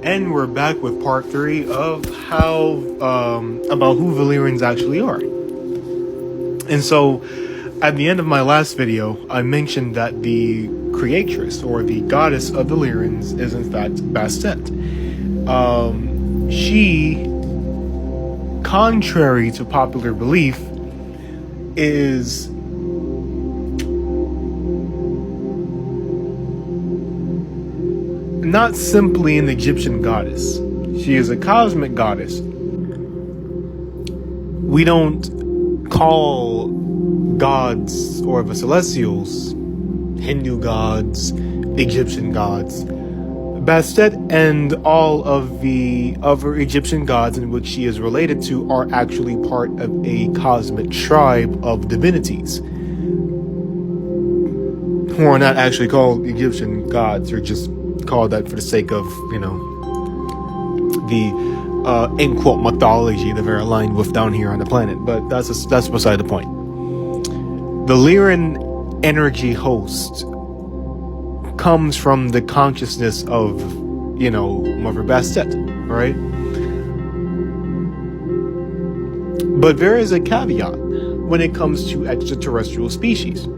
And we're back with part 3 of how about who Valyrians actually are. And so at the end of my last video, I mentioned that the creatress or the goddess of Valyrians is in fact Bastet. She, contrary to popular belief, is not simply an Egyptian goddess. She is a cosmic goddess. We don't call gods or the celestials Hindu gods, Egyptian gods. Bastet and all of the other Egyptian gods in which she is related to are actually part of a cosmic tribe of divinities who are not actually called Egyptian gods, or just called that for the sake of, the in quote mythology that they're aligned with down here on the planet. But that's beside the point. The Lyran energy host comes from the consciousness of, Mother Bastet, right? But there is a caveat when it comes to extraterrestrial species.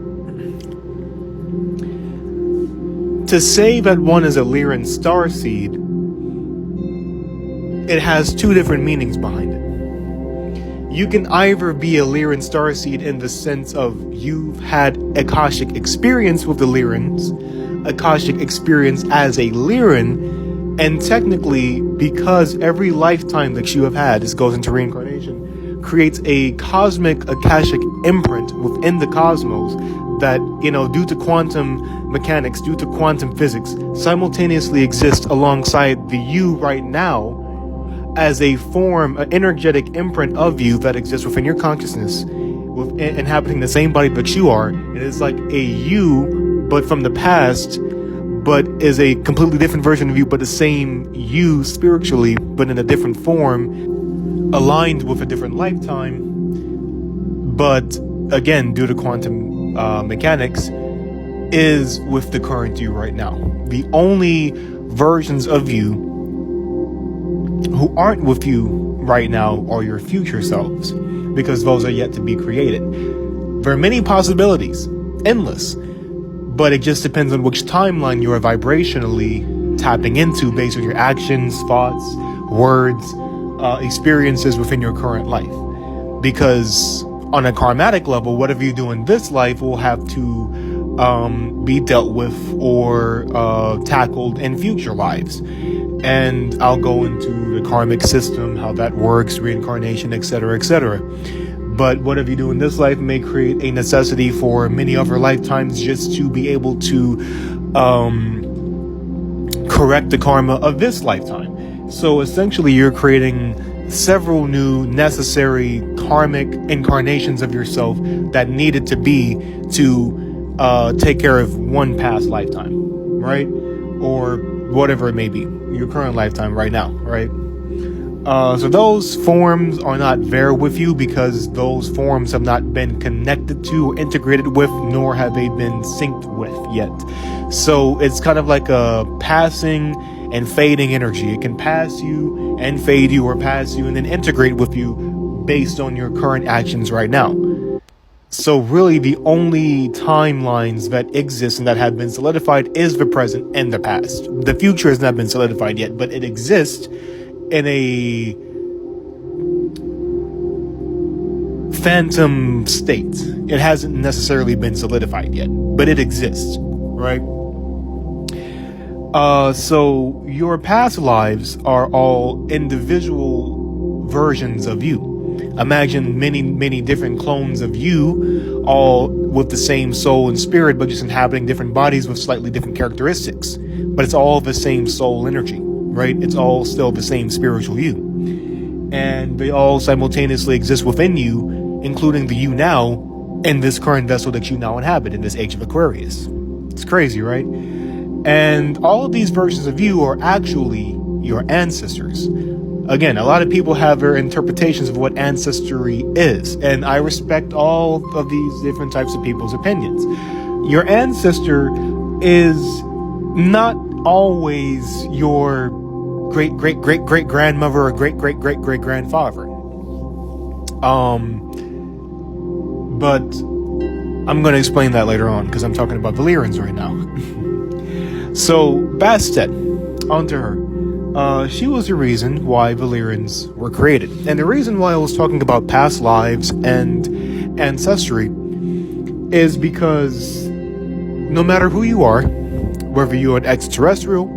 To say that one is a Lyran starseed, it has two different meanings behind it. You can either be a Lyran starseed in the sense of you've had Akashic experience with the Lyrans, Akashic experience as a Lyran, and technically, because every lifetime that you have had, this goes into reincarnation, creates a cosmic Akashic imprint within the cosmos that, due to quantum mechanics, due to quantum physics, simultaneously exist alongside the you right now as a form, an energetic imprint of you that exists within your consciousness, inhabiting the same body that you are. It is like a you, but from the past, but is a completely different version of you, but the same you spiritually, but in a different form, aligned with a different lifetime, but again, due to quantum mechanics, is with the current you right now. The only versions of you who aren't with you right now are your future selves, because those are yet to be created. There are many possibilities, endless, but it just depends on which timeline you are vibrationally tapping into based on your actions, thoughts, words, experiences within your current life. Because on a karmatic level, whatever you do in this life will have to be dealt with or tackled in future lives. And I'll go into the karmic system, how that works, reincarnation, etc., etc. But whatever you do in this life may create a necessity for many other lifetimes just to be able to correct the karma of this lifetime. So essentially you're creating several new necessary karmic incarnations of yourself that needed to be to take care of one past lifetime, right? Or whatever it may be, your current lifetime right now, right? So those forms are not there with you because those forms have not been connected to or integrated with, nor have they been synced with yet. So it's kind of like a passing and fading energy. It can pass you and fade you, or pass you and then integrate with you based on your current actions right now. So really the only timelines that exist and that have been solidified is the present and the past. The future has not been solidified yet, but it exists in a phantom state. It hasn't necessarily been solidified yet, but it exists, right? So your past lives are all individual versions of you. Imagine many different clones of you, all with the same soul and spirit, but just inhabiting different bodies with slightly different characteristics. But it's all the same soul energy, right? It's all still the same spiritual you. And they all simultaneously exist within you, including the you now in this current vessel that you now inhabit in this age of Aquarius. It's crazy, right? And all of these versions of you are actually your ancestors. Again, a lot of people have their interpretations of what ancestry is, and I respect all of these different types of people's opinions. Your ancestor is not always your great great great great grandmother or great great great great grandfather. But I'm going to explain that later on because I'm talking about Valyrians right now. So Bastet, onto her. She was the reason why Valyrians were created. And the reason why I was talking about past lives and ancestry is because no matter who you are, whether you're an extraterrestrial,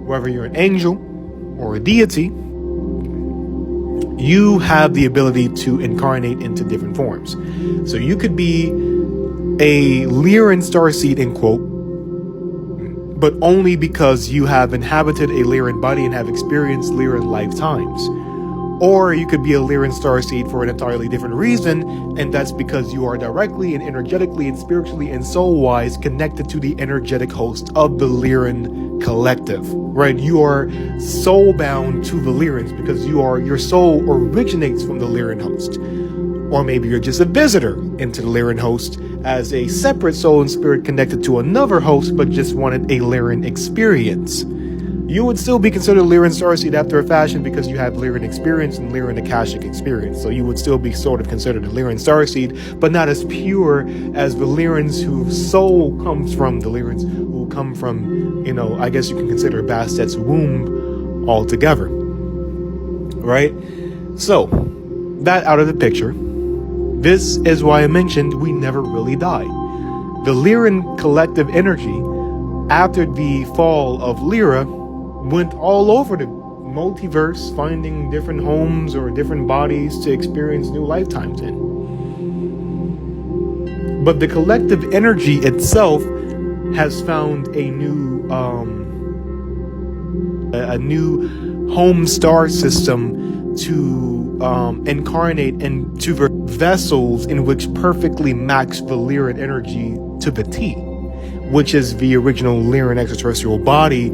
whether you're an angel or a deity, you have the ability to incarnate into different forms. So you could be a Lyran starseed, in quote, but only because you have inhabited a Lyran body and have experienced Lyran lifetimes. Or you could be a Lyran starseed for an entirely different reason, and that's because you are directly and energetically and spiritually and soul-wise connected to the energetic host of the Lyran collective, right? You are soul-bound to the Lyrans because your soul originates from the Lyran host. Or maybe you're just a visitor into the Lyran host as a separate soul and spirit connected to another host, but just wanted a Lyran experience. You would still be considered Lyran starseed after a fashion because you have Lyran experience and Lyran Akashic experience. So you would still be sort of considered a Lyran starseed, but not as pure as the Lyrans whose soul comes from the Lyrans who come from, I guess you can consider Bastet's womb altogether. Right? So, that out of the picture. This is why I mentioned we never really die. The Lyran collective energy, after the fall of Lyra, went all over the multiverse, finding different homes or different bodies to experience new lifetimes in. But the collective energy itself has found a new home star system to incarnate into the vessels in which perfectly match the Lyran energy to the T, which is the original Lyran extraterrestrial body,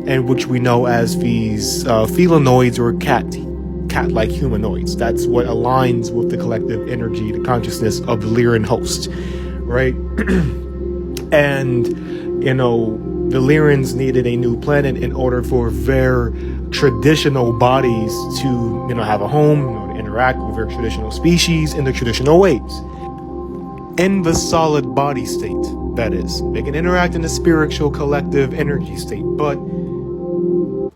and which we know as these felinoids or cat-like humanoids. That's what aligns with the collective energy, the consciousness of the Lyran host, right? And, the Lyrans needed a new planet in order for their traditional bodies to, have a home, to interact with their traditional species in the traditional ways. In the solid body state, that is. They can interact in the spiritual collective energy state, but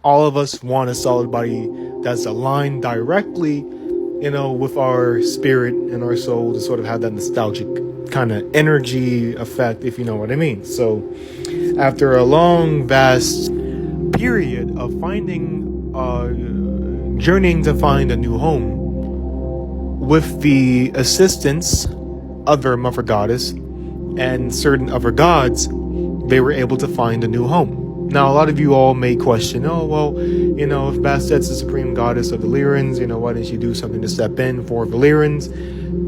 all of us want a solid body that's aligned directly, with our spirit and our soul to sort of have that nostalgic kind of energy effect, if you know what I mean. So after a long, vast period of journeying to find a new home, with the assistance of their mother goddess and certain other gods, they were able to find a new home. Now, a lot of you all may question, if Bastet's the supreme goddess of the Lyrans, why didn't she do something to step in for the Lyrans?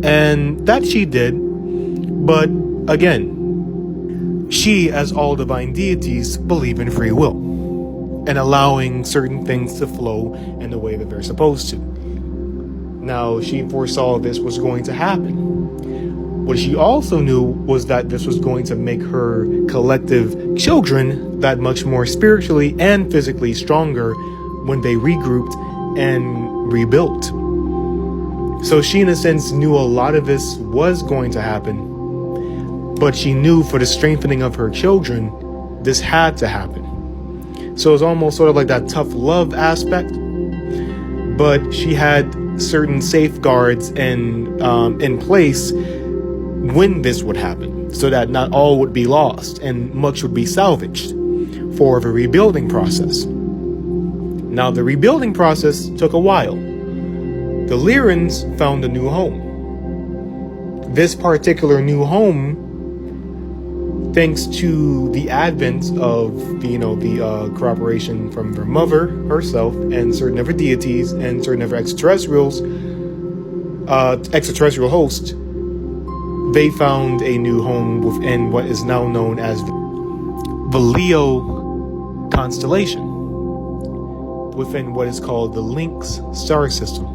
And that she did, but again, she, as all divine deities, believe in free will and allowing certain things to flow in the way that they're supposed to. Now, she foresaw this was going to happen. What she also knew was that this was going to make her collective children that much more spiritually and physically stronger when they regrouped and rebuilt. So she, in a sense, knew a lot of this was going to happen, but she knew for the strengthening of her children, this had to happen. So it's almost sort of like that tough love aspect, but she had certain safeguards in place when this would happen, so that not all would be lost and much would be salvaged for the rebuilding process. Now, the rebuilding process took a while. The Lyrans found a new home. This particular new home, thanks to the advent of the cooperation from their mother herself and certain other deities and certain other extraterrestrial hosts, they found a new home within what is now known as the Leo constellation, within what is called the Lynx star system.